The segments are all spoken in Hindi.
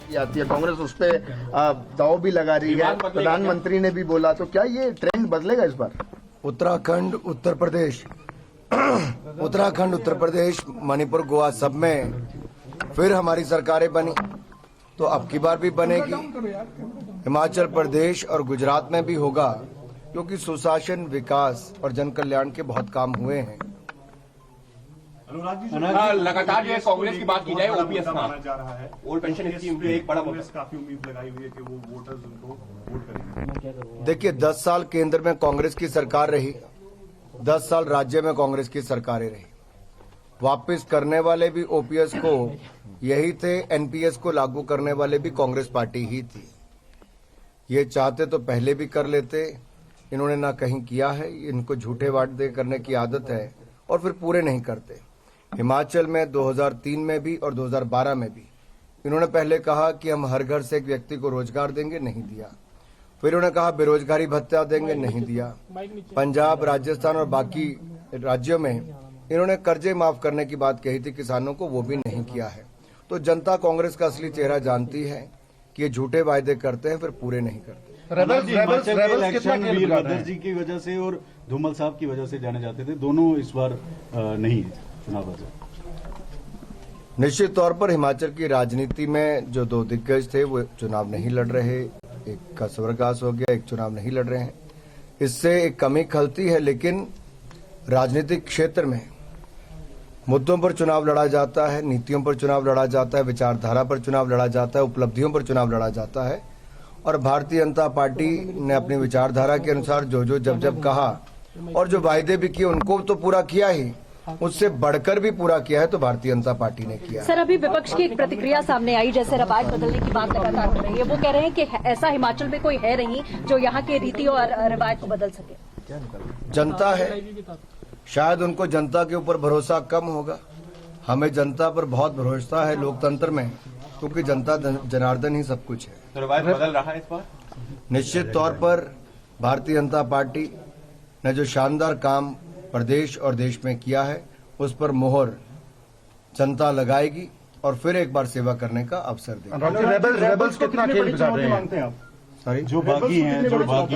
की आती है, कांग्रेस उस पे दाव भी लगा रही है, प्रधानमंत्री ने भी बोला, तो क्या ये ट्रेंड बदलेगा इस बार? उत्तराखंड, उत्तर प्रदेश, मणिपुर, गोवा सब में फिर हमारी सरकारें बनी, तो अब की बार भी बनेगी। हिमाचल प्रदेश और गुजरात में भी होगा, क्योंकि सुशासन, विकास और जन कल्याण के बहुत काम हुए हैं। लगातार जो है कांग्रेस की बात की जाए, ओपीएस माना जा रहा है, ओल्ड पेंशन स्कीम पे एक बड़ा कांग्रेस काफी उम्मीद लगाई हुई है कि वो वोटर्स उनको वोट करेंगे। देखिए, 10 साल केंद्र में कांग्रेस की सरकार रही, 10 साल राज्य में कांग्रेस की सरकारें रही। वापस करने वाले भी ओपीएस को यही थे, एनपीएस को लागू करने वाले भी कांग्रेस पार्टी ही थी। ये चाहते तो पहले भी कर लेते, इन्होंने ना कहीं किया है। इनको झूठे वादे करने की आदत है और फिर पूरे नहीं करते। हिमाचल में 2003 में भी और 2012 में भी इन्होंने पहले कहा कि हम हर घर से एक व्यक्ति को रोजगार देंगे, नहीं दिया। फिर उन्होंने कहा बेरोजगारी भत्ता देंगे, नहीं दिया। पंजाब, राजस्थान और बाकी राज्यों में इन्होंने कर्जे माफ करने की बात कही थी किसानों को, वो भी नहीं किया है। तो जनता कांग्रेस का असली चेहरा जानती है कि ये झूठे वायदे करते हैं फिर पूरे नहीं करते। वीरभद्र जी की वजह से और धूमल साहब की वजह से जाने जाते थे, दोनों इस बार नहीं है चुनाव। निश्चित तौर पर हिमाचल की राजनीति में जो दो दिग्गज थे वो चुनाव नहीं लड़ रहे, एक का स्वर्गवास हो गया, एक चुनाव नहीं लड़ रहे हैं। इससे एक कमी खलती है, लेकिन राजनीतिक क्षेत्र में मुद्दों पर चुनाव लड़ा जाता है, नीतियों पर चुनाव लड़ा जाता है, विचारधारा पर चुनाव लड़ा जाता है, उपलब्धियों पर चुनाव लड़ा जाता है। और भारतीय जनता पार्टी ने अपनी विचारधारा के अनुसार जो जब कहा और जो वायदे भी किए उनको तो पूरा किया ही, उससे बढ़कर भी पूरा किया है तो भारतीय जनता पार्टी ने किया। सर, अभी विपक्ष की एक प्रतिक्रिया सामने आई, जैसे रवायत बदलने की बात लगातार हो रही है। वो कह रहे हैं कि ऐसा हिमाचल में कोई है नहीं जो यहाँ के रीति और रवायत को बदल सके। जनता है, शायद उनको जनता के ऊपर भरोसा कम होगा। हमें जनता पर बहुत भरोसा है लोकतंत्र में, क्योंकि जनता जनार्दन ही सब कुछ है। तो रवायत बदल रहा है इस बार? निश्चित तौर पर भारतीय जनता पार्टी ने जो शानदार काम प्रदेश और देश में किया है, उस पर मोहर जनता लगाएगी और फिर एक बार सेवा करने का अवसर देगी। रेबल्स कितना खेल बिगाड़ रहे हैं आप? सॉरी, जो बागी हैं,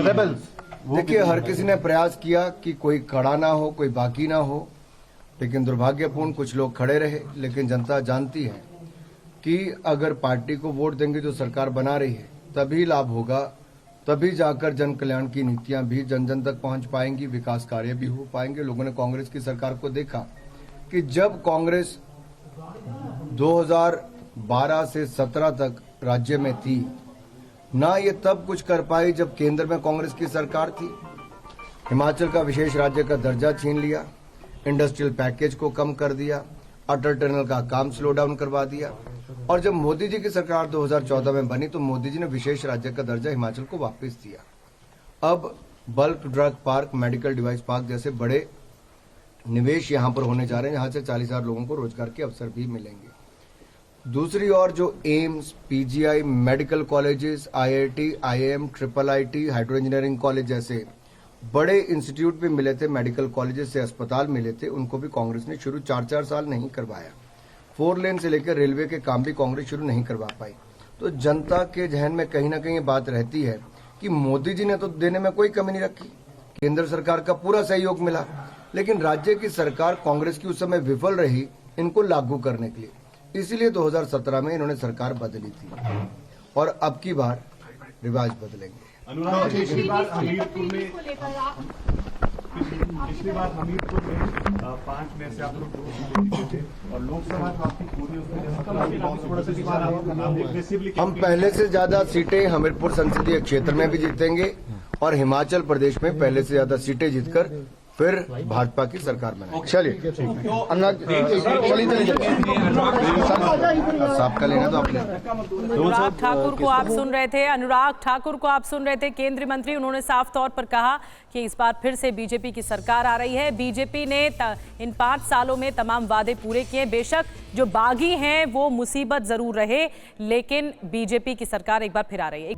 रेबल्स, देखिए, हर किसी ने प्रयास किया कि कोई खड़ा ना हो, कोई बाकी ना हो, लेकिन दुर्भाग्यपूर्ण कुछ लोग खड़े रहे। लेकिन जनता जानती है कि अगर पार्टी को वोट देंगे जो सरकार बना रही है, तभी लाभ होगा, तभी जाकर जन कल्याण की नीतियां भी जन जन तक पहुंच पाएंगी, विकास कार्य भी हो पाएंगे। लोगों ने कांग्रेस की सरकार को देखा कि जब कांग्रेस 2012 से 17 तक राज्य में थी ना, ये तब कुछ कर पाई जब केंद्र में कांग्रेस की सरकार थी। हिमाचल का विशेष राज्य का दर्जा छीन लिया, इंडस्ट्रियल पैकेज को कम कर दिया, अटल टनल का काम स्लो डाउन करवा दिया। और जब मोदी जी की सरकार 2014 में बनी तो मोदी जी ने विशेष राज्य का दर्जा हिमाचल को वापस दिया। अब bulk drug park, medical device park जैसे बड़े निवेश यहां पर होने जा रहे हैं, जहां से 40,000 लोगों को रोजगार के अवसर भी मिलेंगे। दूसरी ओर जो AIIMS, PGI, medical colleges, IIT, IIM, IIIT, hydro engineering college जैसे बड़े इंस्टीट्यूट भी मिले थे, मेडिकल कॉलेजेस से अस्पताल मिले थे, उनको भी कांग्रेस ने शुरू 4-4 साल नहीं करवाया। 4 लेन से लेकर रेलवे के काम भी कांग्रेस शुरू नहीं करवा पाई। तो जनता के जहन में कहीं ना कहीं ये बात रहती है कि मोदी जी ने तो देने में कोई कमी नहीं रखी, केंद्र सरकार का पूरा सहयोग मिला, लेकिन राज्य की सरकार कांग्रेस की उस समय विफल रही इनको लागू करने के लिए। इसीलिए 2017 में इन्होंने सरकार बदली थी और अब की बार रिवाज बदलेंगे। अनुराग, पिछली बार हमीरपुर में 5 में से आप लोग 2 सीटें जीते थे और लोकसभा जो आपकी पूरी उसमें हम पहले से ज्यादा सीटें हमीरपुर संसदीय क्षेत्र में भी जीतेंगे और हिमाचल प्रदेश में पहले से ज्यादा सीटें जीतकर फिर भाजपा की सरकार बनाएंगे। चलिए, साहब का लेना तो आप अनुराग ठाकुर को आप सुन रहे थे। अनुराग ठाकुर को आप सुन रहे थे, केंद्रीय मंत्री। उन्होंने साफ तौर पर कहा कि इस बार फिर से बीजेपी की सरकार आ रही है। बीजेपी ने इन 5 सालों में तमाम वादे पूरे किए। बेशक जो बागी हैं वो मुसीबत जरूर रहे, लेकिन बीजेपी की सरकार एक बार फिर आ रही है।